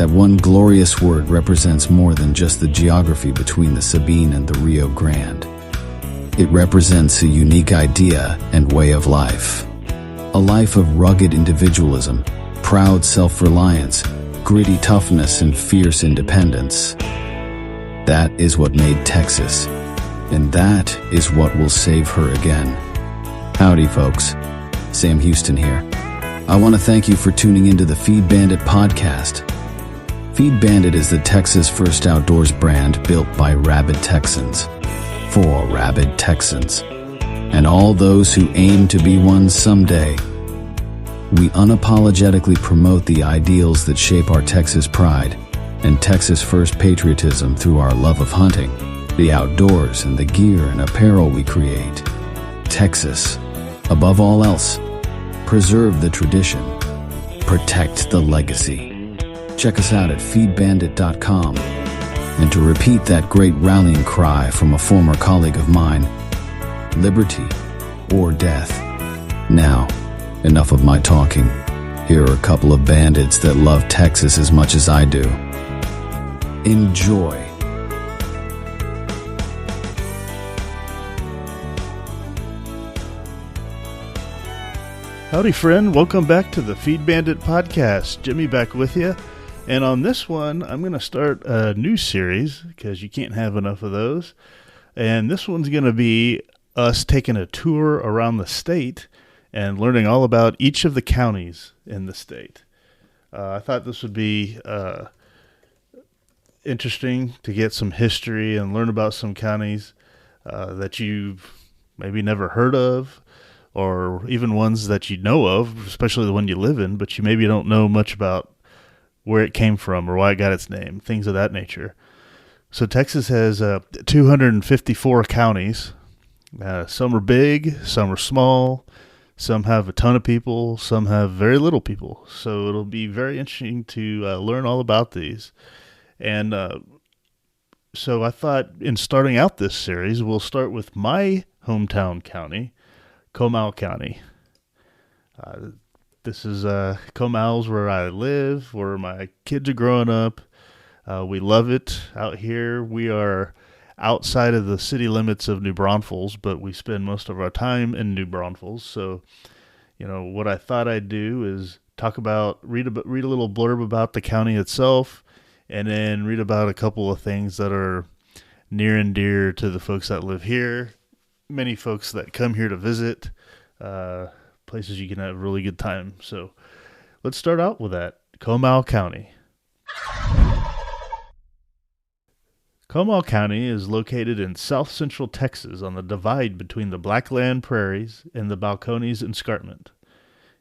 That one glorious word represents more than just the geography between the Sabine and the Rio Grande. It represents a unique idea and way of life. A life of rugged individualism, proud self-reliance, gritty toughness, and fierce independence. That is what made Texas, and that is what will save her again. Howdy, folks. Sam Houston here. I want to thank you for tuning into the Feed Bandit podcast. Feed Bandit is the Texas first outdoors brand built by rabid Texans, for rabid Texans, and all those who aim to be one someday. We unapologetically promote the ideals that shape our Texas pride and Texas first patriotism through our love of hunting, the outdoors, and the gear and apparel we create. Texas, above all else, preserve the tradition, protect the legacy. Check us out at feedbandit.com. And to repeat that great rallying cry from a former colleague of mine, liberty or death. Now, enough of my talking. Here are a couple of bandits that love Texas as much as I do. Enjoy. Howdy, friend. Welcome back to the Feed Bandit podcast. Jimmy back with you. And on this one, I'm going to start a new series because you can't have enough of those. And this one's going to be us taking a tour around the state and learning all about each of the counties in the state. I thought this would be interesting to get some history and learn about some counties that you've maybe never heard of, or even ones that you know of, especially the one you live in, but you maybe don't know much about where it came from or why it got its name, things of that nature. So Texas has 254 counties. Some are big, some are small, some have a ton of people, some have very little people. So it'll be very interesting to learn all about these. And so I thought in starting out this series, we'll start with my hometown county, Comal County. This is Comal's where I live, where my kids are growing up. We love it out here. We are outside of the city limits of New Braunfels, but we spend most of our time in New Braunfels. So, what I thought I'd do is read a little blurb about the county itself, and then read about a couple of things that are near and dear to the folks that live here. Many folks that come here to visit, places you can have a really good time. So let's start out with that. Comal County. Comal County is located in south central Texas on the divide between the Blackland Prairies and the Balcones Escarpment.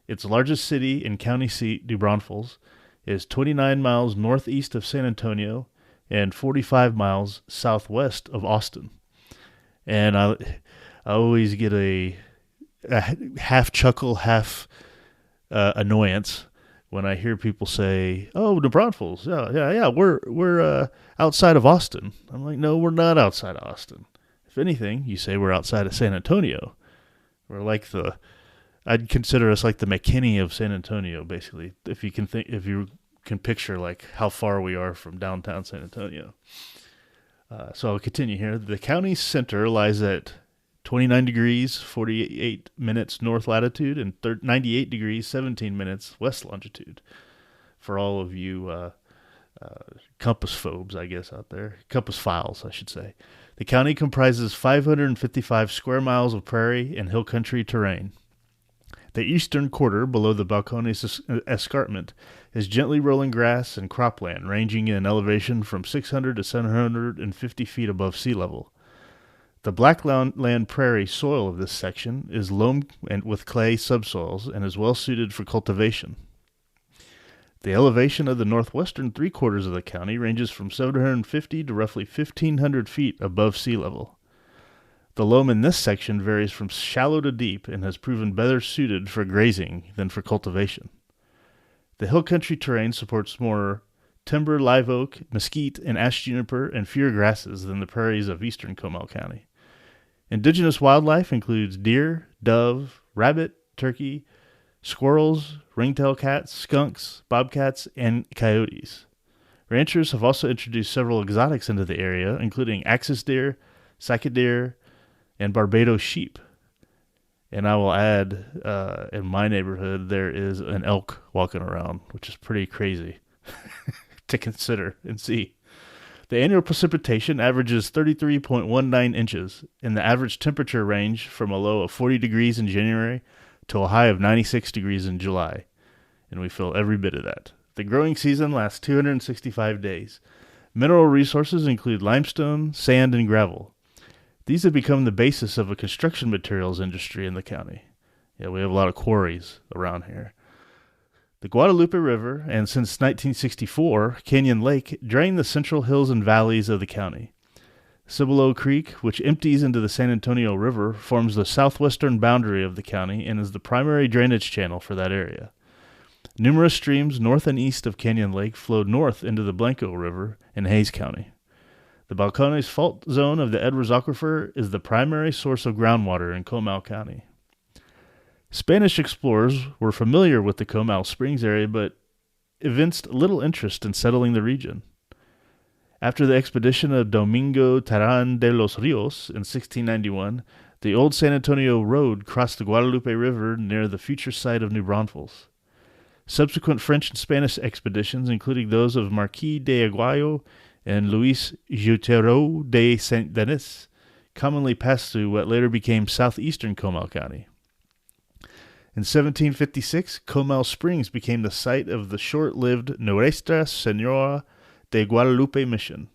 Its largest city and county seat, New Braunfels, is 29 miles northeast of San Antonio and 45 miles southwest of Austin. And I always get a half chuckle, half annoyance when I hear people say, "Oh, New Braunfels, yeah, we're outside of Austin." I'm like, no, we're not outside of Austin. If anything, you say we're outside of San Antonio. We're like I'd consider us like the McKinney of San Antonio, basically. If you can picture like how far we are from downtown San Antonio. So I'll continue here. The county center lies at 29 degrees, 48 minutes north latitude, and 98 degrees, 17 minutes west longitude. For all of you compass phobes, I guess, out there. Compass files, I should say. The county comprises 555 square miles of prairie and hill country terrain. The eastern quarter, below the Balcones Escarpment, is gently rolling grass and cropland, ranging in elevation from 600 to 750 feet above sea level. The Blackland Prairie soil of this section is loam and with clay subsoils and is well suited for cultivation. The elevation of the northwestern three-quarters of the county ranges from 750 to roughly 1,500 feet above sea level. The loam in this section varies from shallow to deep and has proven better suited for grazing than for cultivation. The hill country terrain supports more timber, live oak, mesquite, and ash juniper, and fewer grasses than the prairies of eastern Comal County. Indigenous wildlife includes deer, dove, rabbit, turkey, squirrels, ringtail cats, skunks, bobcats, and coyotes. Ranchers have also introduced several exotics into the area, including axis deer, cycad deer, and Barbados sheep. And I will add, in my neighborhood, there is an elk walking around, which is pretty crazy to consider and see. The annual precipitation averages 33.19 inches, and the average temperature range from a low of 40 degrees in January to a high of 96 degrees in July. And we feel every bit of that. The growing season lasts 265 days. Mineral resources include limestone, sand, and gravel. These have become the basis of a construction materials industry in the county. Yeah, we have a lot of quarries around here. The Guadalupe River, and since 1964, Canyon Lake, drain the central hills and valleys of the county. Cibolo Creek, which empties into the San Antonio River, forms the southwestern boundary of the county and is the primary drainage channel for that area. Numerous streams north and east of Canyon Lake flow north into the Blanco River in Hays County. The Balcones Fault Zone of the Edwards Aquifer is the primary source of groundwater in Comal County. Spanish explorers were familiar with the Comal Springs area, but evinced little interest in settling the region. After the expedition of Domingo Terán de los Rios in 1691, the old San Antonio Road crossed the Guadalupe River near the future site of New Braunfels. Subsequent French and Spanish expeditions, including those of Marquis de Aguayo and Luis Jutero de Saint-Denis, commonly passed through what later became southeastern Comal County. In 1756, Comal Springs became the site of the short-lived Nuestra Señora de Guadalupe mission.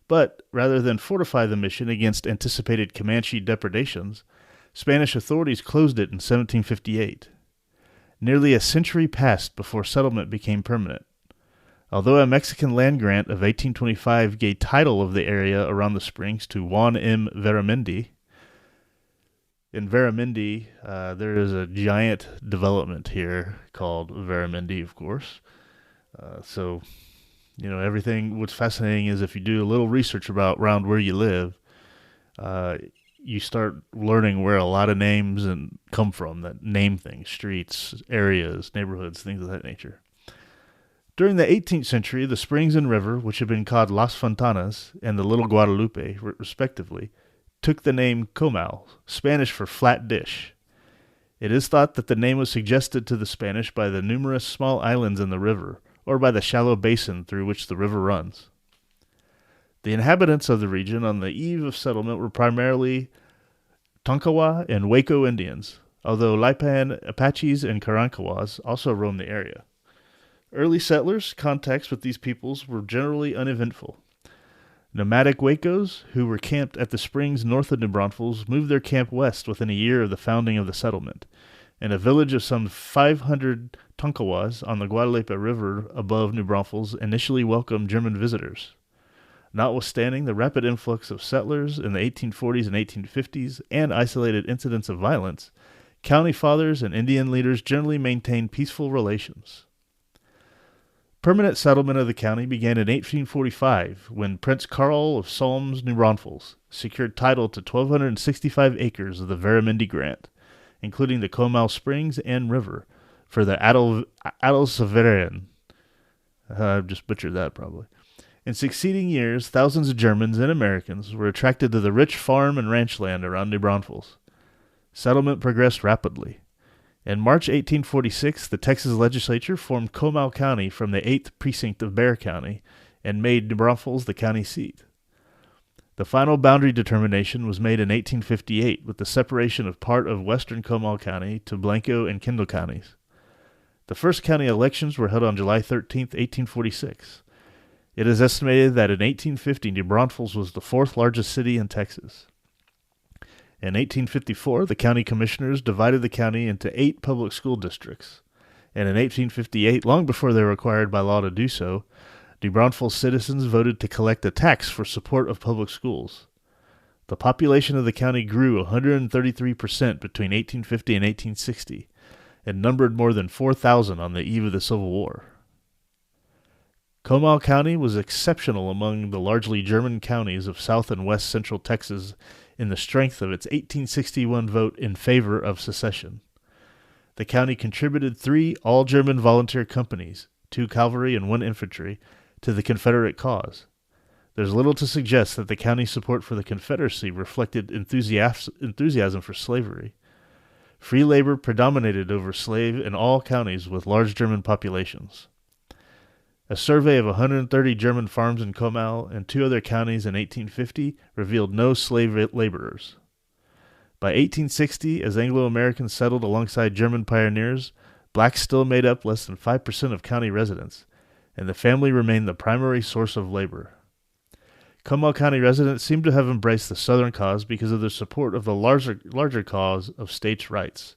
But, rather than fortify the mission against anticipated Comanche depredations, Spanish authorities closed it in 1758. Nearly a century passed before settlement became permanent. Although a Mexican land grant of 1825 gave title of the area around the springs to Juan M. Veramendi, in Veramendi, there is a giant development here called Veramendi, of course. So, everything, what's fascinating is if you do a little research around where you live, you start learning where a lot of names come from that name things, streets, areas, neighborhoods, things of that nature. During the 18th century, the springs and river, which had been called Las Fontanas and the Little Guadalupe, respectively, took the name Comal, Spanish for flat dish. It is thought that the name was suggested to the Spanish by the numerous small islands in the river, or by the shallow basin through which the river runs. The inhabitants of the region on the eve of settlement were primarily Tonkawa and Waco Indians, although Lipan Apaches and Karankawas also roamed the area. Early settlers' contacts with these peoples were generally uneventful. Nomadic Wacos, who were camped at the springs north of New Braunfels, moved their camp west within a year of the founding of the settlement, and a village of some 500 Tonkawas on the Guadalupe River above New Braunfels initially welcomed German visitors. Notwithstanding the rapid influx of settlers in the 1840s and 1850s and isolated incidents of violence, county fathers and Indian leaders generally maintained peaceful relations. Permanent settlement of the county began in 1845 when Prince Karl of Solms, New Braunfels, secured title to 1,265 acres of the Veramendi Grant, including the Comal Springs and River, for the Adelseveren. I just butchered that probably. In succeeding years, thousands of Germans and Americans were attracted to the rich farm and ranch land around New Braunfels. Settlement progressed rapidly. In March 1846, the Texas legislature formed Comal County from the 8th Precinct of Bexar County and made New Braunfels the county seat. The final boundary determination was made in 1858 with the separation of part of western Comal County to Blanco and Kendall counties. The first county elections were held on July 13, 1846. It is estimated that in 1850, New Braunfels was the fourth largest city in Texas. In 1854, the county commissioners divided the county into 8 public school districts, and in 1858, long before they were required by law to do so, New Braunfels citizens voted to collect a tax for support of public schools. The population of the county grew 133% between 1850 and 1860, and numbered more than 4,000 on the eve of the Civil War. Comal County was exceptional among the largely German counties of South and West Central Texas in the strength of its 1861 vote in favor of secession. The county contributed 3 all-German volunteer companies, 2 cavalry and 1 infantry, to the Confederate cause. There's little to suggest that the county's support for the Confederacy reflected enthusiasm for slavery. Free labor predominated over slave in all counties with large German populations. A survey of 130 German farms in Comal and 2 other counties in 1850 revealed no slave laborers. By 1860, as Anglo-Americans settled alongside German pioneers, blacks still made up less than 5% of county residents, and the family remained the primary source of labor. Comal County residents seem to have embraced the Southern cause because of their support of the larger cause of states' rights.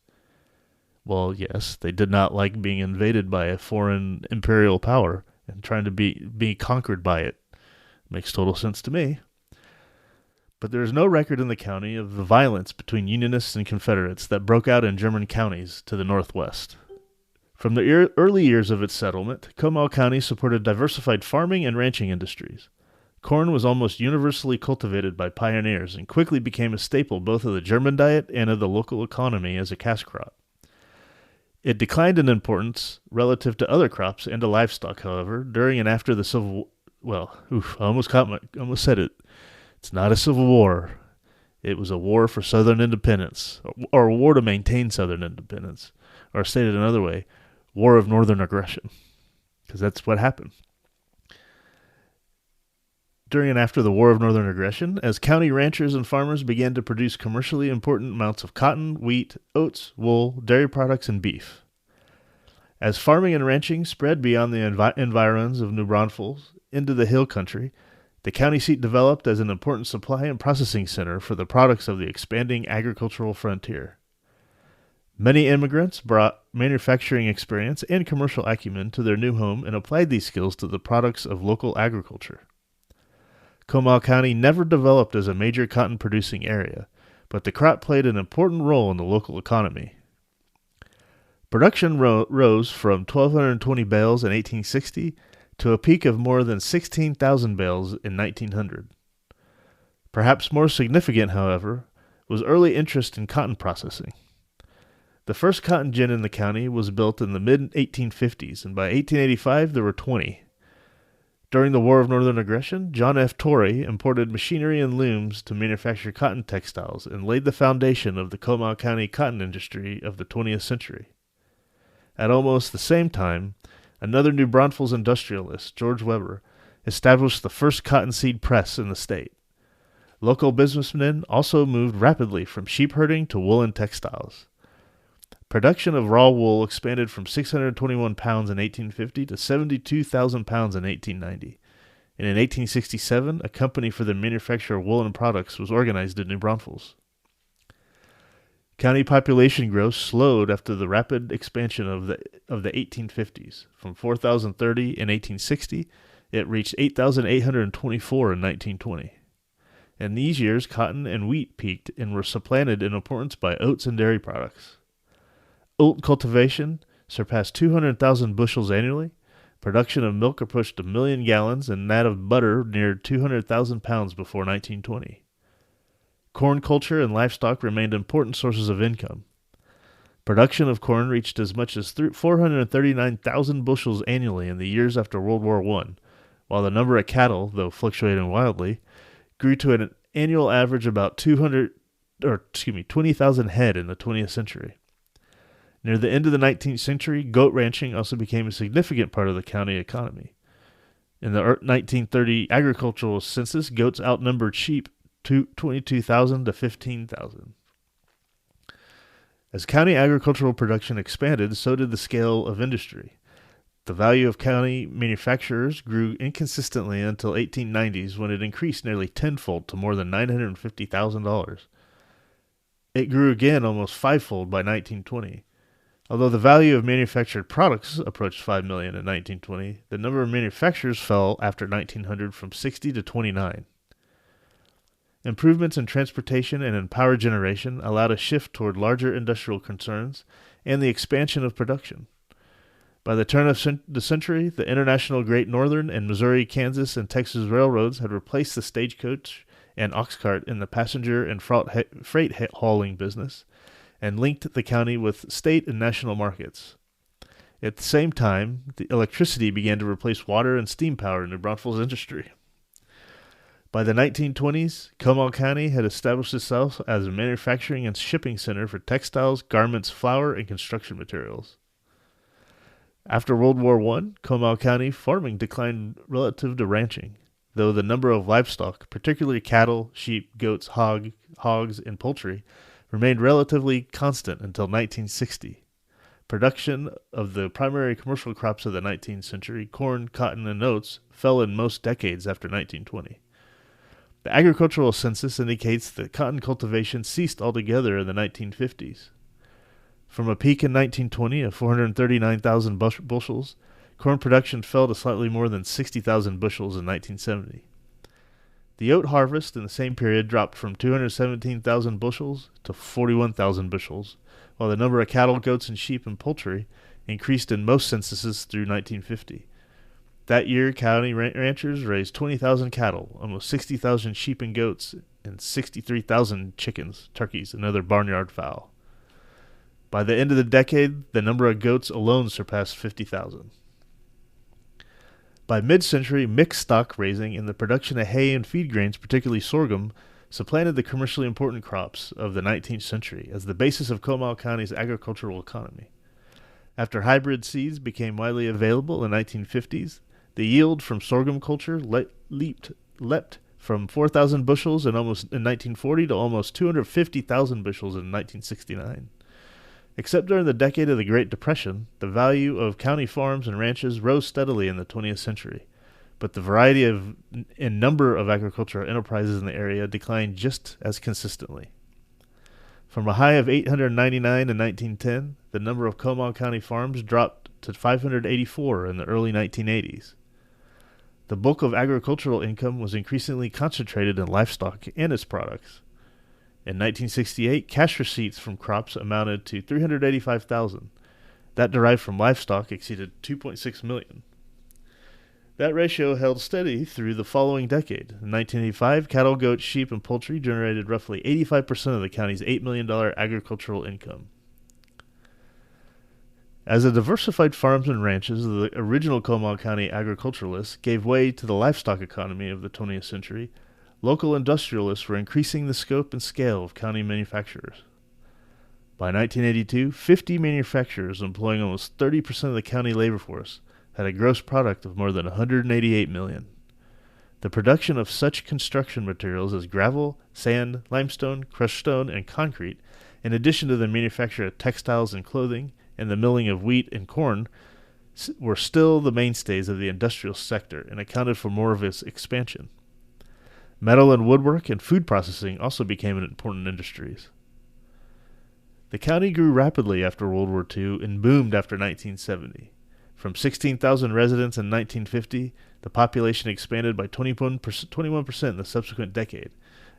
Well, yes, they did not like being invaded by a foreign imperial power and trying to be conquered by it. Makes total sense to me. But there is no record in the county of the violence between Unionists and Confederates that broke out in German counties to the northwest. From the early years of its settlement, Comal County supported diversified farming and ranching industries. Corn was almost universally cultivated by pioneers and quickly became a staple both of the German diet and of the local economy as a cash crop. It declined in importance relative to other crops and to livestock, however, during and after the Civil War. I almost said it. It's not a civil war. It was a war for Southern independence, or a war to maintain Southern independence, or stated another way, war of Northern aggression, because that's what happened. During and after the War of Northern Aggression, as county ranchers and farmers began to produce commercially important amounts of cotton, wheat, oats, wool, dairy products, and beef. As farming and ranching spread beyond the environs of New Braunfels into the hill country, the county seat developed as an important supply and processing center for the products of the expanding agricultural frontier. Many immigrants brought manufacturing experience and commercial acumen to their new home and applied these skills to the products of local agriculture. Comal County never developed as a major cotton-producing area, but the crop played an important role in the local economy. Production rose from 1,220 bales in 1860 to a peak of more than 16,000 bales in 1900. Perhaps more significant, however, was early interest in cotton processing. The first cotton gin in the county was built in the mid-1850s, and by 1885 there were 20. During the War of Northern Aggression, John F. Torrey imported machinery and looms to manufacture cotton textiles and laid the foundation of the Comal County cotton industry of the 20th century. At almost the same time, another New Braunfels industrialist, George Weber, established the first cottonseed press in the state. Local businessmen also moved rapidly from sheep herding to woolen textiles. Production of raw wool expanded from 621 pounds in 1850 to 72,000 pounds in 1890, and in 1867 a company for the manufacture of woolen products was organized in New Braunfels. County population growth slowed after the rapid expansion of the 1850s. From 4,030 in 1860, it reached 8,824 in 1920. In these years, cotton and wheat peaked and were supplanted in importance by oats and dairy products. Oat cultivation surpassed 200,000 bushels annually. Production of milk approached 1 million gallons, and that of butter neared 200,000 pounds before 1920. Corn culture and livestock remained important sources of income. Production of corn reached as much as 439,000 bushels annually in the years after World War I, while the number of cattle, though fluctuating wildly, grew to an annual average about 20,000 head in the 20th century. Near the end of the 19th century, goat ranching also became a significant part of the county economy. In the 1930 agricultural census, goats outnumbered sheep 22,000 to 15,000. As county agricultural production expanded, so did the scale of industry. The value of county manufacturers grew inconsistently until 1890s, when it increased nearly tenfold to more than $950,000. It grew again almost fivefold by 1920. Although the value of manufactured products approached $5 million in 1920, the number of manufacturers fell after 1900 from 60 to 29. Improvements in transportation and in power generation allowed a shift toward larger industrial concerns and the expansion of production. By the turn of the century, the International Great Northern and Missouri, Kansas, and Texas railroads had replaced the stagecoach and ox cart in the passenger and freight hauling business, and linked the county with state and national markets. At the same time, the electricity began to replace water and steam power in New Braunfels industry. By the 1920s, Comal County had established itself as a manufacturing and shipping center for textiles, garments, flour, and construction materials. After World War I, Comal County farming declined relative to ranching, though the number of livestock, particularly cattle, sheep, goats, hogs, and poultry, remained relatively constant until 1960. Production of the primary commercial crops of the 19th century, corn, cotton, and oats, fell in most decades after 1920. The agricultural census indicates that cotton cultivation ceased altogether in the 1950s. From a peak in 1920 of 439,000 bushels, corn production fell to slightly more than 60,000 bushels in 1970. The oat harvest in the same period dropped from 217,000 bushels to 41,000 bushels, while the number of cattle, goats, and sheep and poultry increased in most censuses through 1950. That year, county ranchers raised 20,000 cattle, almost 60,000 sheep and goats, and 63,000 chickens, turkeys, and other barnyard fowl. By the end of the decade, the number of goats alone surpassed 50,000. By mid-century, mixed stock raising and the production of hay and feed grains, particularly sorghum, supplanted the commercially important crops of the 19th century as the basis of Comal County's agricultural economy. After hybrid seeds became widely available in the 1950s, the yield from sorghum culture leapt from 4,000 bushels in 1940 to almost 250,000 bushels in 1969. Except during the decade of the Great Depression, the value of county farms and ranches rose steadily in the 20th century, but the variety and number of agricultural enterprises in the area declined just as consistently. From a high of 899 in 1910, the number of Comal County farms dropped to 584 in the early 1980s. The bulk of agricultural income was increasingly concentrated in livestock and its products. In 1968, cash receipts from crops amounted to $385,000. That derived from livestock exceeded $2.6 million. That ratio held steady through the following decade. In 1985, cattle, goats, sheep, and poultry generated roughly 85% of the county's $8 million agricultural income. As the diversified farms and ranches of the original Comal County agriculturalists gave way to the livestock economy of the 20th century, local industrialists were increasing the scope and scale of county manufacturers. By 1982, 50 manufacturers employing almost 30% of the county labor force had a gross product of more than $188 million. The production of such construction materials as gravel, sand, limestone, crushed stone, and concrete, in addition to the manufacture of textiles and clothing and the milling of wheat and corn, were still the mainstays of the industrial sector and accounted for more of its expansion. Metal and woodwork and food processing also became important industries. The county grew rapidly after World War II and boomed after 1970. From 16,000 residents in 1950, the population expanded by 21% in the subsequent decade,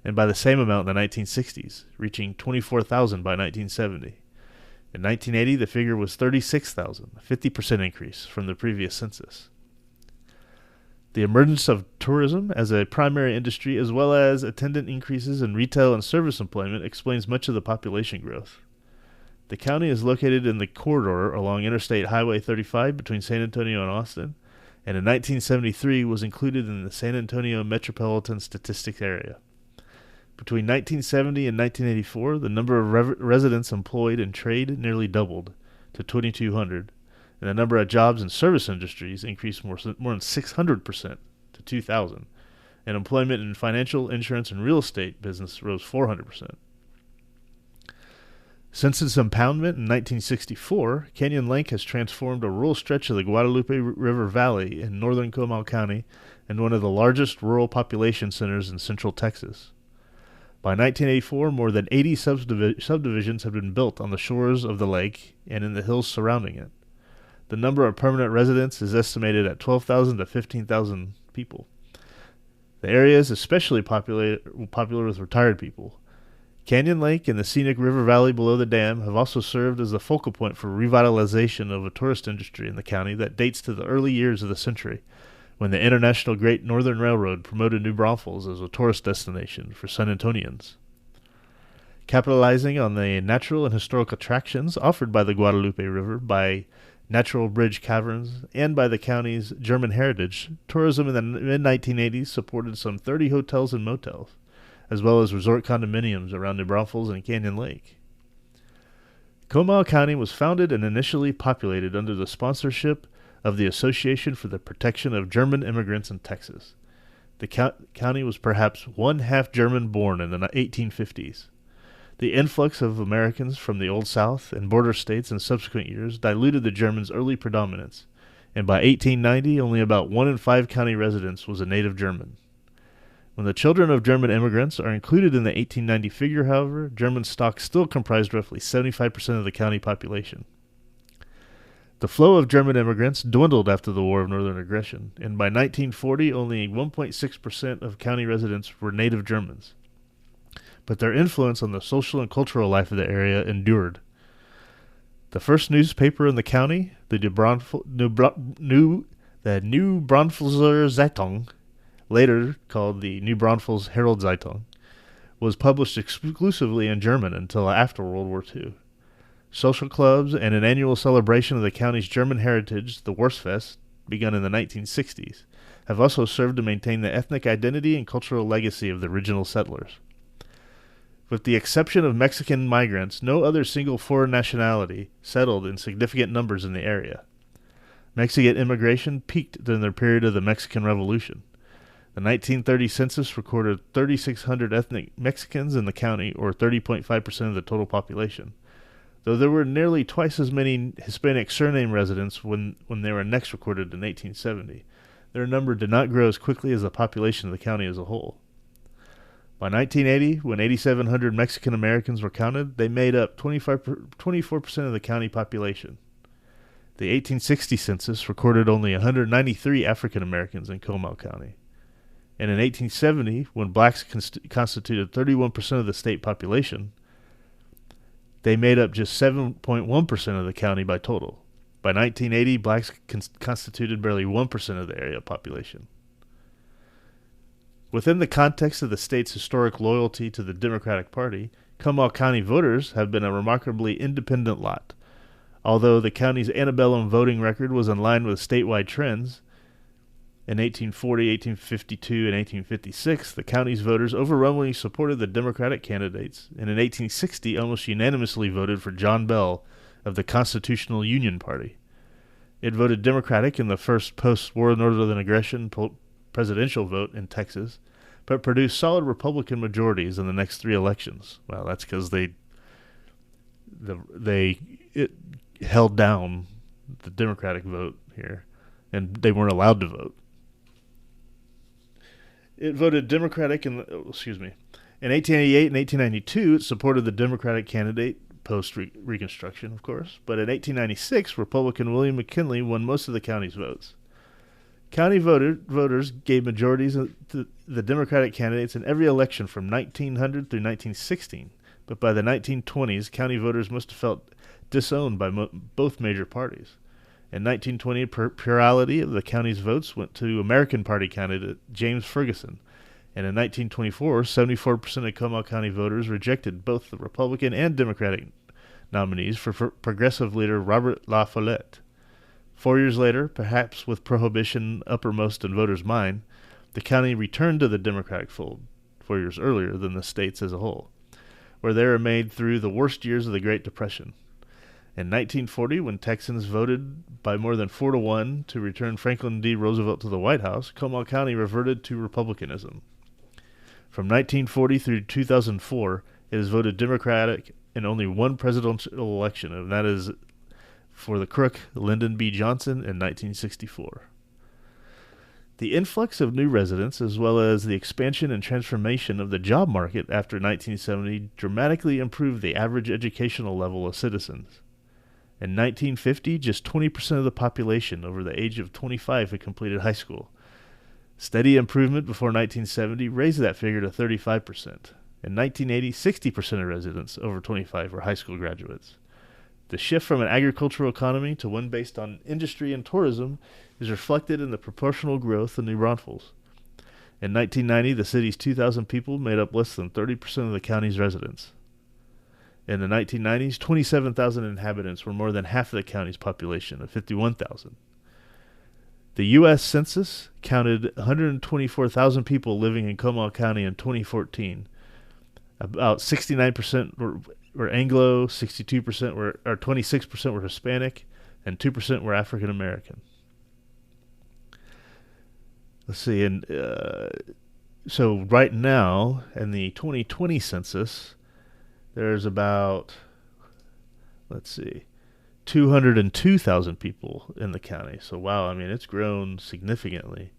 and by the same amount in the 1960s, reaching 24,000 by 1970. In 1980, the figure was 36,000, a 50% increase from the previous census. The emergence of tourism as a primary industry, as well as attendant increases in retail and service employment, explains much of the population growth. The county is located in the corridor along Interstate Highway 35 between San Antonio and Austin, and in 1973 was included in the San Antonio Metropolitan Statistics Area. Between 1970 and 1984, the number of residents employed in trade nearly doubled to 2,200, and the number of jobs in service industries increased more than 600% to 2,000, and employment in financial, insurance, and real estate business rose 400%. Since its impoundment in 1964, Canyon Lake has transformed a rural stretch of the Guadalupe River Valley in northern Comal County and one of the largest rural population centers in central Texas. By 1984, more than 80 subdivisions had been built on the shores of the lake and in the hills surrounding it. The number of permanent residents is estimated at 12,000 to 15,000 people. The area is especially popular with retired people. Canyon Lake and the scenic river valley below the dam have also served as the focal point for revitalization of a tourist industry in the county that dates to the early years of the century, when the International Great Northern Railroad promoted New Braunfels as a tourist destination for San Antonians. Capitalizing on the natural and historic attractions offered by the Guadalupe River by natural bridge caverns, and by the county's German heritage, tourism in the mid-1980s supported some 30 hotels and motels, as well as resort condominiums around New Braunfels and Canyon Lake. Comal County was founded and initially populated under the sponsorship of the Association for the Protection of German Immigrants in Texas. The county was perhaps one half German born in the 1850s. The influx of Americans from the Old South and border states in subsequent years diluted the Germans' early predominance, and by 1890 only about 1 in 5 county residents was a native German. When the children of German immigrants are included in the 1890 figure, however, German stock still comprised roughly 75% of the county population. The flow of German immigrants dwindled after the War of Northern Aggression, and by 1940 only 1.6% of county residents were native Germans. But their influence on the social and cultural life of the area endured. The first newspaper in the county, the New Braunfelser Zeitung, later called the New Braunfels Herald Zeitung, was published exclusively in German until after World War II. Social clubs and an annual celebration of the county's German heritage, the Wurstfest, begun in the 1960s, have also served to maintain the ethnic identity and cultural legacy of the original settlers. With the exception of Mexican migrants, no other single foreign nationality settled in significant numbers in the area. Mexican immigration peaked during the period of the Mexican Revolution. The 1930 census recorded 3,600 ethnic Mexicans in the county, or 30.5% of the total population, though there were nearly twice as many Hispanic surname residents when they were next recorded in 1870. Their number did not grow as quickly as the population of the county as a whole. By 1980, when 8,700 Mexican Americans were counted, they made up 24% of the county population. The 1860 census recorded only 193 African Americans in Comal County. And in 1870, when blacks constituted 31% of the state population, they made up just 7.1% of the county by total. By 1980, blacks constituted barely 1% of the area population. Within the context of the state's historic loyalty to the Democratic Party, Comal County voters have been a remarkably independent lot. Although the county's antebellum voting record was in line with statewide trends, in 1840, 1852, and 1856, the county's voters overwhelmingly supported the Democratic candidates, and in 1860 almost unanimously voted for John Bell of the Constitutional Union Party. It voted Democratic in the first post-war Northern Aggression presidential vote in Texas, but produced solid Republican majorities in the next 3 elections. Well, that's because it held down the Democratic vote here, and they weren't allowed to vote. It voted Democratic in 1888 and 1892, it supported the Democratic candidate post-Reconstruction, of course, but in 1896, Republican William McKinley won most of the county's votes. County voters gave majorities to the Democratic candidates in every election from 1900 through 1916, but by the 1920s, county voters must have felt disowned by both major parties. In 1920, plurality of the county's votes went to American Party candidate James Ferguson, and in 1924, 74% of Comal County voters rejected both the Republican and Democratic nominees for progressive leader Robert La Follette. 4 years later, perhaps with prohibition uppermost in voters' mind, the county returned to the Democratic fold 4 years earlier than the states as a whole, where they remained through the worst years of the Great Depression. In 1940, when Texans voted by more than 4-1 to return Franklin D. Roosevelt to the White House, Comal County reverted to Republicanism. From 1940 through 2004, it has voted Democratic in only one presidential election, and that is for the crook Lyndon B. Johnson in 1964. The influx of new residents, as well as the expansion and transformation of the job market after 1970, dramatically improved the average educational level of citizens. In 1950, just 20% of the population over the age of 25 had completed high school. Steady improvement before 1970 raised that figure to 35%. In 1980, 60% of residents over 25 were high school graduates. The shift from an agricultural economy to one based on industry and tourism is reflected in the proportional growth in New Braunfels. In 1990, the city's 2,000 people made up less than 30% of the county's residents. In the 1990s, 27,000 inhabitants were more than half of the county's population of 51,000. The U.S. Census counted 124,000 people living in Comal County in 2014. About 69% were Anglo, 62% were, or 26% were Hispanic, and 2% were African American. Let's see, and so right now in the 2020 census, there's about, 202,000 people in the county. So wow, I mean it's grown significantly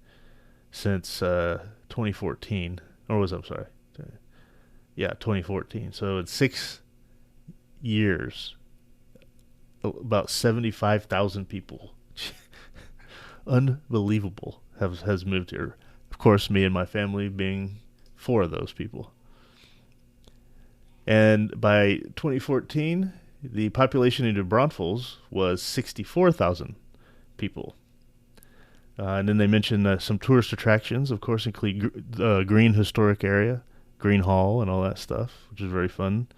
since 2014, or was I'm sorry, 2014. So in 6 years, about 75,000 people, unbelievable, has moved here. Of course, me and my family being 4 of those people. And by 2014, the population in New Braunfels was 64,000 people. And then they mentioned some tourist attractions, of course, include Green Historic Area, Green Hall, and all that stuff, which is very fun.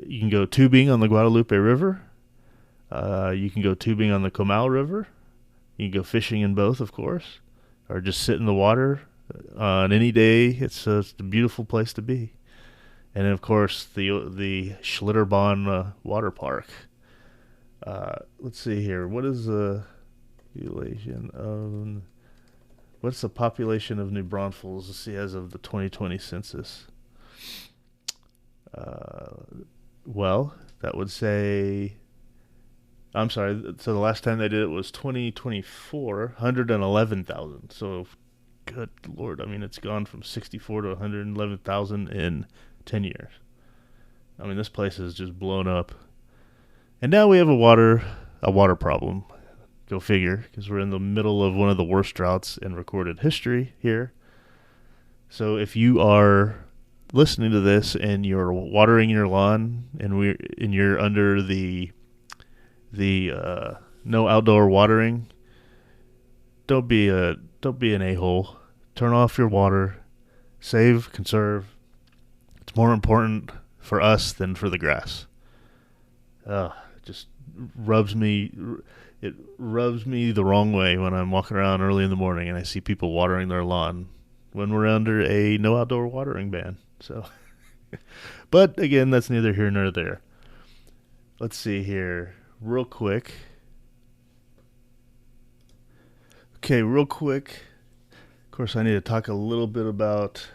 You can go tubing on the Guadalupe River. You can go tubing on the Comal River. You can go fishing in both, of course, or just sit in the water on any day. It's a beautiful place to be. And then, of course, the Schlitterbahn water park. Let's see here. What is the population of? What's the population of New Braunfels? Let's see, as of the 2020 census. Well, that would say. I'm sorry. So the last time they did it was 2024, 111,000. So, good Lord, I mean, it's gone from 64 to 111,000 in 10 years. I mean, this place is just blown up. And now we have a water problem. Go figure, because we're in the middle of one of the worst droughts in recorded history here. So if you are listening to this and you're watering your lawn and you're under the no outdoor watering, don't be an a-hole. Turn off your water. Save, conserve. It's more important for us than for the grass. It just rubs me the wrong way when I'm walking around early in the morning and I see people watering their lawn when we're under a no outdoor watering ban. So, but again, that's neither here nor there. Let's see here, real quick. Okay, real quick. Of course, I need to talk a little bit about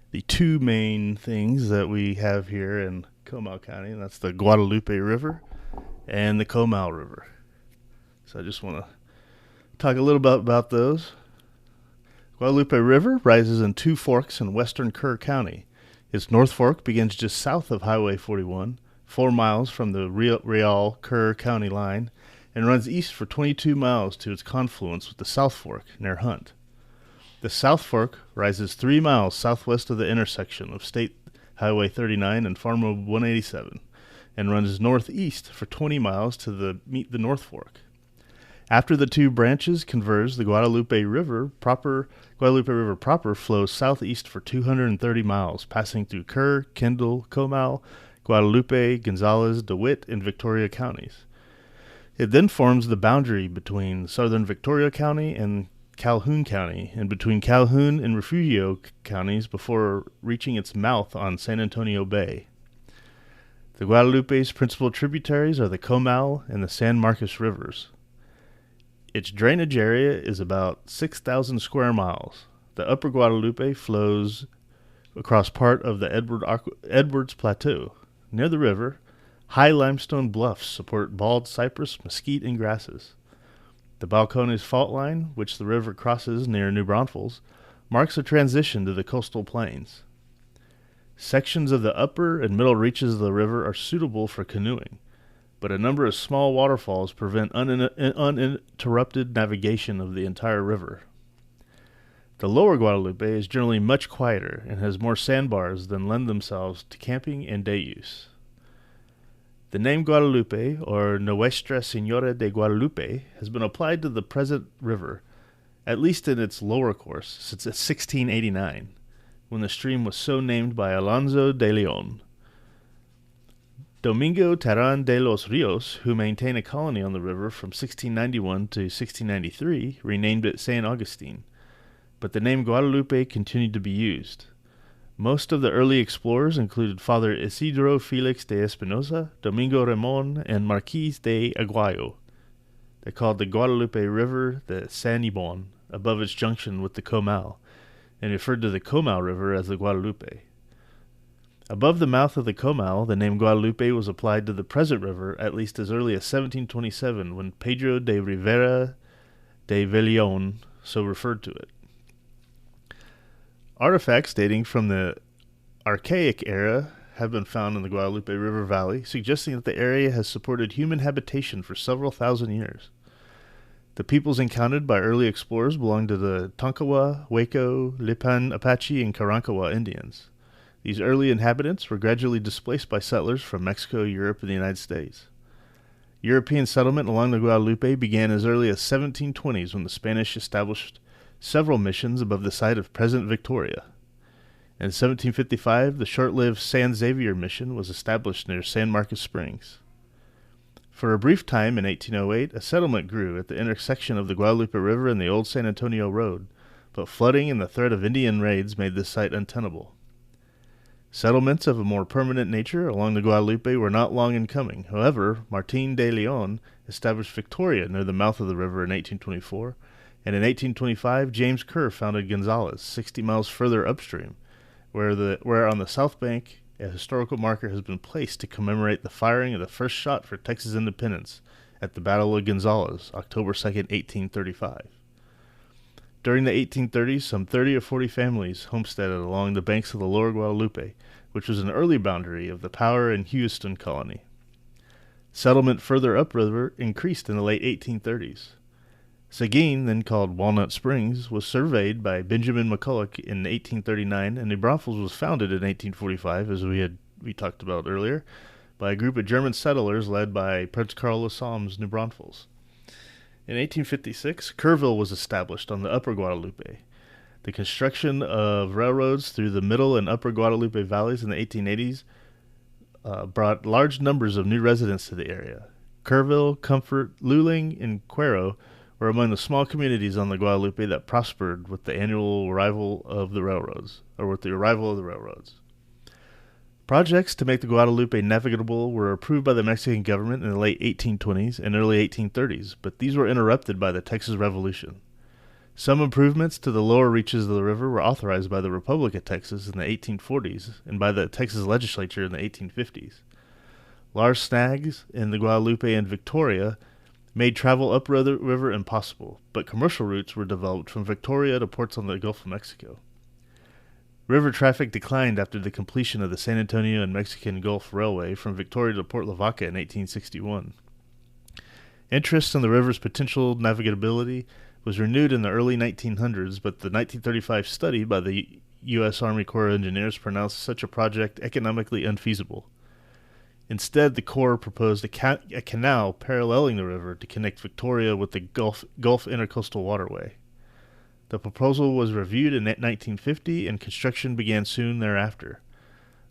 the 2 main things that we have here in Comal County, and that's the Guadalupe River and the Comal River. So I just want to talk a little bit about those. Guadalupe River rises in 2 forks in western Kerr County. Its North Fork begins just south of Highway 41, 4 miles from the Rios Kerr County line, and runs east for 22 miles to its confluence with the South Fork near Hunt. The South Fork rises 3 miles southwest of the intersection of State Highway 39 and Farm Road 187, and runs northeast for 20 miles to meet the North Fork. After the 2 branches converge, the Guadalupe River proper flows southeast for 230 miles, passing through Kerr, Kendall, Comal, Guadalupe, Gonzales, DeWitt, and Victoria counties. It then forms the boundary between southern Victoria County and Calhoun County, and between Calhoun and Refugio counties before reaching its mouth on San Antonio Bay. The Guadalupe's principal tributaries are the Comal and the San Marcos rivers. Its drainage area is about 6,000 square miles. The upper Guadalupe flows across part of the Edwards Plateau. Near the river, high limestone bluffs support bald cypress, mesquite, and grasses. The Balcones fault line, which the river crosses near New Braunfels, marks a transition to the coastal plains. Sections of the upper and middle reaches of the river are suitable for canoeing, but a number of small waterfalls prevent uninterrupted navigation of the entire river. The lower Guadalupe is generally much quieter and has more sandbars than lend themselves to camping and day use. The name Guadalupe, or Nuestra Señora de Guadalupe, has been applied to the present river, at least in its lower course, since 1689, when the stream was so named by Alonso de Leon. Domingo Terán de los Rios, who maintained a colony on the river from 1691 to 1693, renamed it San Agustin, but the name Guadalupe continued to be used. Most of the early explorers included Father Isidro Felix de Espinosa, Domingo Ramon, and Marquis de Aguayo. They called the Guadalupe River the San Ibon, above its junction with the Comal, and referred to the Comal River as the Guadalupe. Above the mouth of the Comal, the name Guadalupe was applied to the present river at least as early as 1727, when Pedro de Rivera de Velion so referred to it. Artifacts dating from the Archaic era have been found in the Guadalupe River Valley, suggesting that the area has supported human habitation for several thousand years. The peoples encountered by early explorers belonged to the Tonkawa, Waco, Lipan Apache, and Karankawa Indians. These early inhabitants were gradually displaced by settlers from Mexico, Europe, and the United States. European settlement along the Guadalupe began as early as 1720s, when the Spanish established several missions above the site of present Victoria. In 1755, the short-lived San Xavier mission was established near San Marcos Springs. For a brief time in 1808, a settlement grew at the intersection of the Guadalupe River and the old San Antonio Road, but flooding and the threat of Indian raids made this site untenable. Settlements of a more permanent nature along the Guadalupe were not long in coming. However, Martin de Leon established Victoria near the mouth of the river in 1824, and in 1825 James Kerr founded Gonzales, 60 miles further upstream, where on the south bank a historical marker has been placed to commemorate the firing of the first shot for Texas independence at the Battle of Gonzales, October 2, 1835. During the 1830s, some 30 or 40 families homesteaded along the banks of the lower Guadalupe, which was an early boundary of the Power and Houston colony. Settlement further upriver increased in the late 1830s. Seguin, then called Walnut Springs, was surveyed by Benjamin McCulloch in 1839, and New Braunfels was founded in 1845, as we talked about earlier, by a group of German settlers led by Prince Karl Lasam's New Braunfels. In 1856, Kerrville was established on the upper Guadalupe. The construction of railroads through the middle and upper Guadalupe valleys in the 1880s brought large numbers of new residents to the area. Kerrville, Comfort, Luling, and Cuero were among the small communities on the Guadalupe that prospered with the arrival of the railroads. Projects to make the Guadalupe navigable were approved by the Mexican government in the late 1820s and early 1830s, but these were interrupted by the Texas Revolution. Some improvements to the lower reaches of the river were authorized by the Republic of Texas in the 1840s and by the Texas legislature in the 1850s. Large snags in the Guadalupe and Victoria made travel upriver impossible, but commercial routes were developed from Victoria to ports on the Gulf of Mexico. River traffic declined after the completion of the San Antonio and Mexican Gulf Railway from Victoria to Port Lavaca in 1861. Interest in the river's potential navigability was renewed in the early 1900s, but the 1935 study by the U.S. Army Corps of Engineers pronounced such a project economically unfeasible. Instead, the Corps proposed a canal paralleling the river to connect Victoria with the Gulf Intercoastal Waterway. The proposal was reviewed in 1950, and construction began soon thereafter.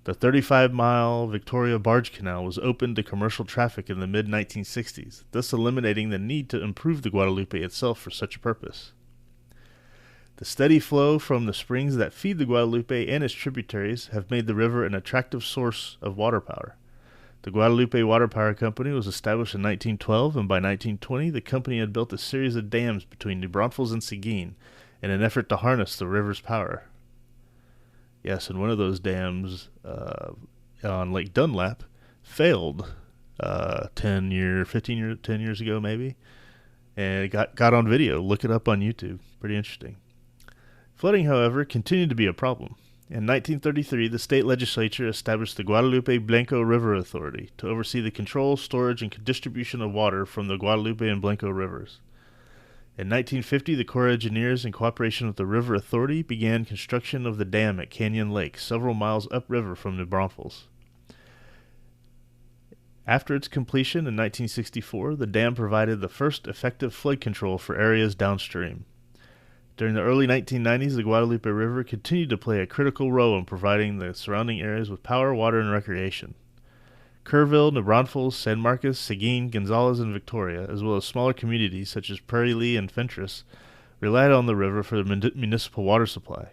The 35-mile Victoria Barge Canal was opened to commercial traffic in the mid-1960s, thus eliminating the need to improve the Guadalupe itself for such a purpose. The steady flow from the springs that feed the Guadalupe and its tributaries have made the river an attractive source of water power. The Guadalupe Water Power Company was established in 1912, and by 1920 the company had built a series of dams between New Braunfels and Seguin in an effort to harness the river's power. Yes, and one of those dams on Lake Dunlap failed 10 years ago maybe, and it got on video. Look it up on YouTube. Pretty interesting. Flooding, however, continued to be a problem. In 1933, the state legislature established the Guadalupe Blanco River Authority to oversee the control, storage, and distribution of water from the Guadalupe and Blanco rivers. In 1950, the Corps of Engineers, in cooperation with the River Authority, began construction of the dam at Canyon Lake, several miles upriver from New Braunfels. After its completion in 1964, the dam provided the first effective flood control for areas downstream. During the early 1990s, the Guadalupe River continued to play a critical role in providing the surrounding areas with power, water, and recreation. Kerrville, New Braunfels, San Marcos, Seguin, Gonzales, and Victoria, as well as smaller communities such as Prairie Lee and Fentress, relied on the river for the municipal water supply.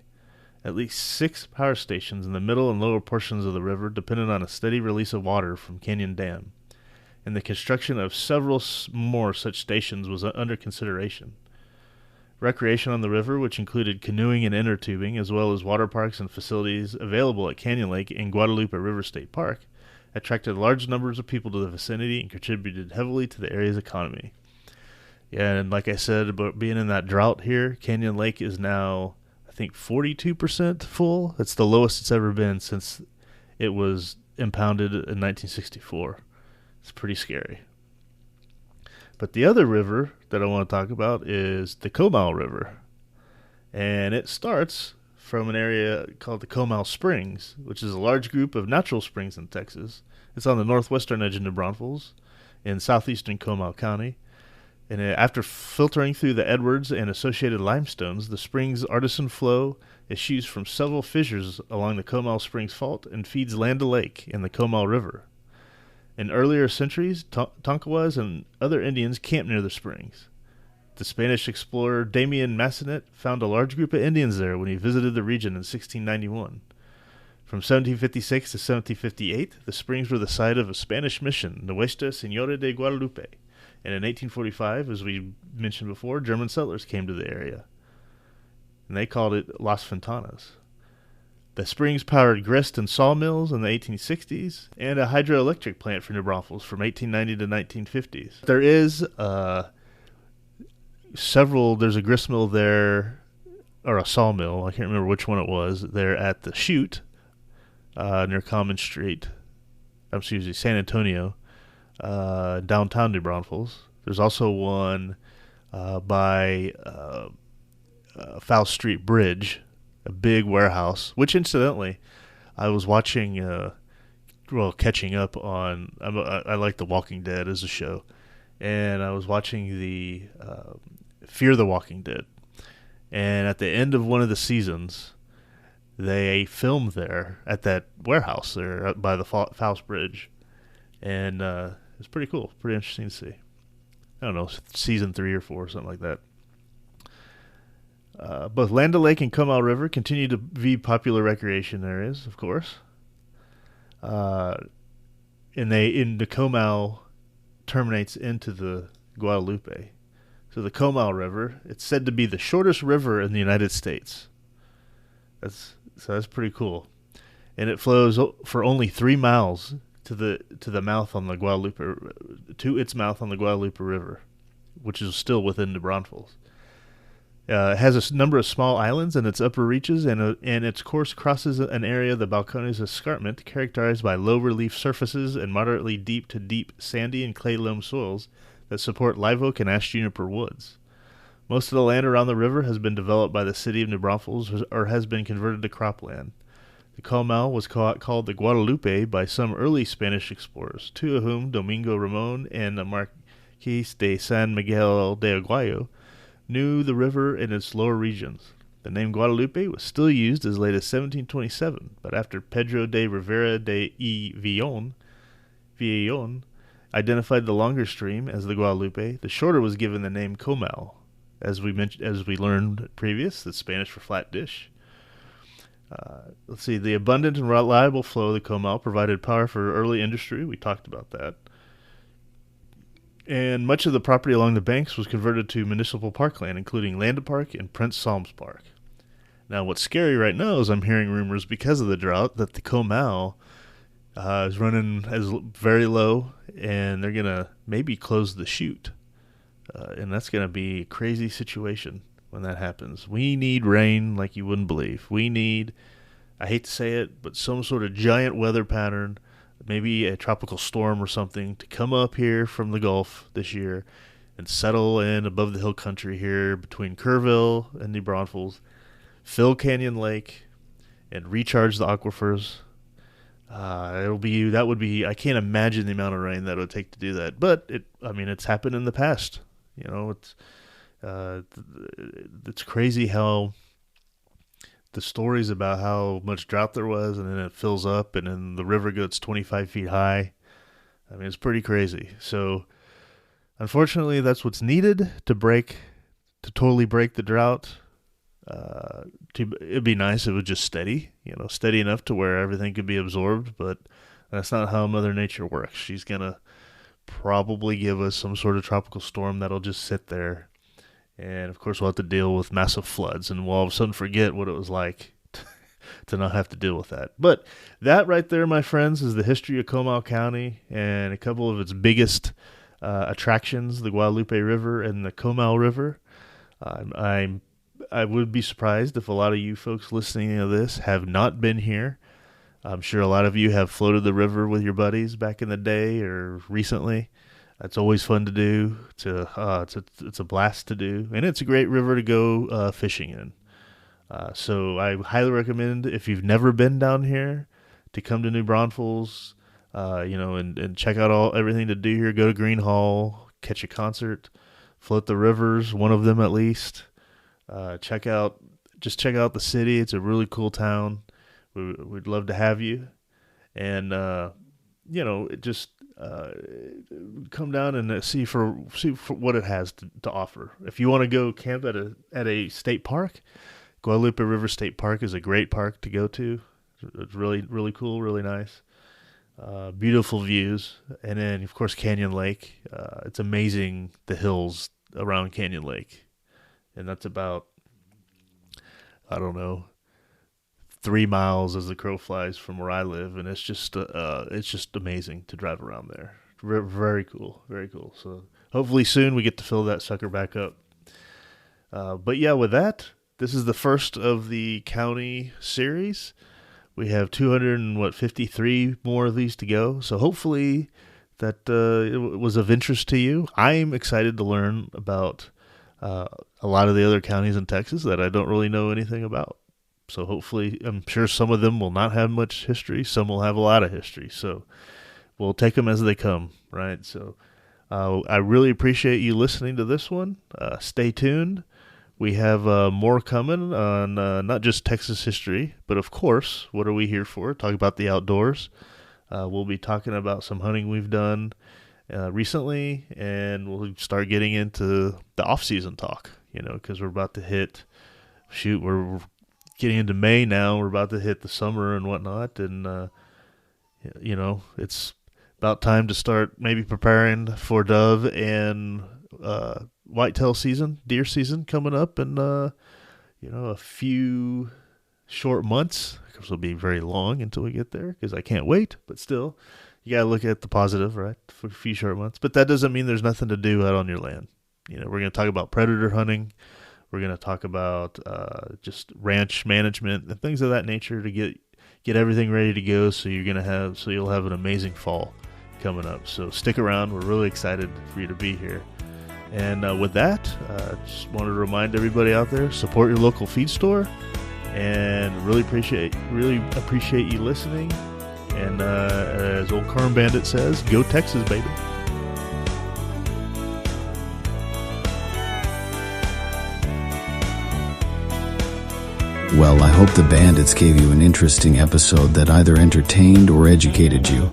At least 6 power stations in the middle and lower portions of the river depended on a steady release of water from Canyon Dam, and the construction of several more such stations was under consideration. Recreation on the river, which included canoeing and inner tubing, as well as water parks and facilities available at Canyon Lake and Guadalupe River State Park, attracted large numbers of people to the vicinity and contributed heavily to the area's economy. Yeah, and like I said about being in that drought here, Canyon Lake is now, I think, 42% full. It's the lowest it's ever been since it was impounded in 1964. It's pretty scary. But the other river that I want to talk about is the Comal River. And it starts from an area called the Comal Springs, which is a large group of natural springs in Texas. It's on the northwestern edge of New Braunfels in southeastern Comal County. And after filtering through the Edwards and associated limestones, the spring's artesian flow issues from several fissures along the Comal Springs Fault and feeds Land O'Lake in the Comal River. In earlier centuries, Tonkawas and other Indians camped near the springs. The Spanish explorer Damian Massenet found a large group of Indians there when he visited the region in 1691. From 1756 to 1758, the springs were the site of a Spanish mission, Nuestra Señora de Guadalupe, and in 1845, as we mentioned before, German settlers came to the area, and they called it Las Ventanas. The springs powered grist and sawmills in the 1860s and a hydroelectric plant for New Braunfels from 1890 to 1950s. There is there's a grist mill there, or a sawmill, I can't remember which one it was, there at the chute near Common Street, San Antonio, downtown New Braunfels. There's also one by Faust Street Bridge, a big warehouse, which incidentally, I was watching, catching up on, I like The Walking Dead as a show, and I was watching the Fear the Walking Dead, and at the end of one of the seasons, they filmed there at that warehouse there by the Faust Bridge, and it's pretty cool, pretty interesting to see. I don't know, season 3 or 4, something like that. Both Land O'Lake and Comal River continue to be popular recreation areas, of course. And the Comal terminates into the Guadalupe. So the Comal River, it's said to be the shortest river in the United States. That's pretty cool. And it flows for only 3 miles to the mouth on the Guadalupe, to its mouth on the Guadalupe River, which is still within New Braunfels. It has a number of small islands in its upper reaches, and its course crosses an area of the Balcones Escarpment characterized by low relief surfaces and moderately deep to deep sandy and clay loam soils that support live oak and ash juniper woods. Most of the land around the river has been developed by the city of New Braunfels or has been converted to cropland. The Comal was called the Guadalupe by some early Spanish explorers, 2 of whom, Domingo Ramon and the Marquis de San Miguel de Aguayo, knew the river in its lower regions. The name Guadalupe was still used as late as 1727, but after Pedro de Rivera de Villon identified the longer stream as the Guadalupe, the shorter was given the name Comal. As we learned previous, that's Spanish for flat dish. The abundant and reliable flow of the Comal provided power for early industry. We talked about that. And much of the property along the banks was converted to municipal parkland, including Landa Park and Prince Salms Park. Now, what's scary right now is I'm hearing rumors because of the drought that the Comal is running as very low, and they're going to maybe close the chute. And that's going to be a crazy situation when that happens. We need rain like you wouldn't believe. We need, I hate to say it, but some sort of giant weather pattern, maybe a tropical storm or something, to come up here from the Gulf this year and settle in above the hill country here between Kerrville and New Braunfels, fill Canyon Lake, and recharge the aquifers. I can't imagine the amount of rain that it would take to do that. But it's happened in the past. It's crazy how the stories about how much drought there was, and then it fills up, and then the river gets 25 feet high. I mean, it's pretty crazy. So, unfortunately, that's what's needed to totally break the drought. It'd be nice if it was just steady, steady enough to where everything could be absorbed, but that's not how Mother Nature works. She's going to probably give us some sort of tropical storm that'll just sit there. And, of course, we'll have to deal with massive floods, and we'll all of a sudden forget what it was like to not have to deal with that. But that right there, my friends, is the history of Comal County and a couple of its biggest attractions, the Guadalupe River and the Comal River. I would be surprised if a lot of you folks listening to this have not been here. I'm sure a lot of you have floated the river with your buddies back in the day or recently. It's always fun to do. It's a blast to do, and it's a great river to go fishing in. So I highly recommend, if you've never been down here, to come to New Braunfels, and check out everything to do here. Go to Green Hall, catch a concert, float the rivers, one of them at least. Check out the city. It's a really cool town. We'd love to have you, and come down and see for what it has to offer. If you want to go camp at a state park, Guadalupe River State Park is a great park to go to. It's really, really cool, really nice. Beautiful views. And then, of course, Canyon Lake. It's amazing, the hills around Canyon Lake. And that's about, 3 miles as the crow flies from where I live. And it's just amazing to drive around there. Very cool, very cool. So hopefully soon we get to fill that sucker back up. But yeah, with that, this is the first of the county series. We have 253 more of these to go. So hopefully that it was of interest to you. I'm excited to learn about a lot of the other counties in Texas that I don't really know anything about. So hopefully, I'm sure some of them will not have much history. Some will have a lot of history. So we'll take them as they come, right? So I really appreciate you listening to this one. Stay tuned. We have more coming on not just Texas history, but of course, what are we here for? Talk about the outdoors. We'll be talking about some hunting we've done recently, and we'll start getting into the off-season talk, because we're about to hit, we're getting into May now. We're about to hit the summer and whatnot, and, it's about time to start maybe preparing for dove and whitetail season, deer season coming up in, a few short months. This will be very long until we get there because I can't wait, but still, you got to look at the positive, right, for a few short months. But that doesn't mean there's nothing to do out on your land. We're going to talk about predator hunting. We're going to talk about just ranch management and things of that nature to get everything ready to go. So you'll have an amazing fall coming up. So stick around. We're really excited for you to be here. And with that, just wanted to remind everybody out there, support your local feed store, and really appreciate you listening. And as old Corn Bandit says, go Texas, baby. Well, I hope the Bandits gave you an interesting episode that either entertained or educated you.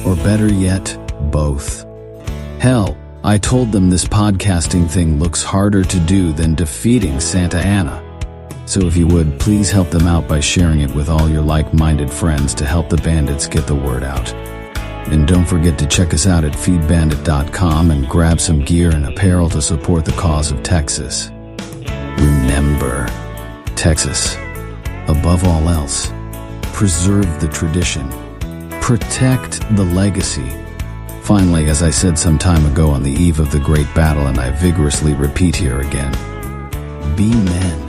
Or better yet, both. Hell, I told them this podcasting thing looks harder to do than defeating Santa Ana. So if you would, please help them out by sharing it with all your like-minded friends to help the Bandits get the word out. And don't forget to check us out at feedbandit.com and grab some gear and apparel to support the cause of Texas. Remember, Texas, above all else, preserve the tradition, protect the legacy. Finally, as I said some time ago on the eve of the great battle, and I vigorously repeat here again, be men,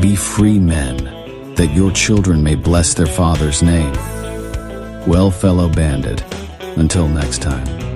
be free men, that your children may bless their father's name. Well, fellow bandit, until next time.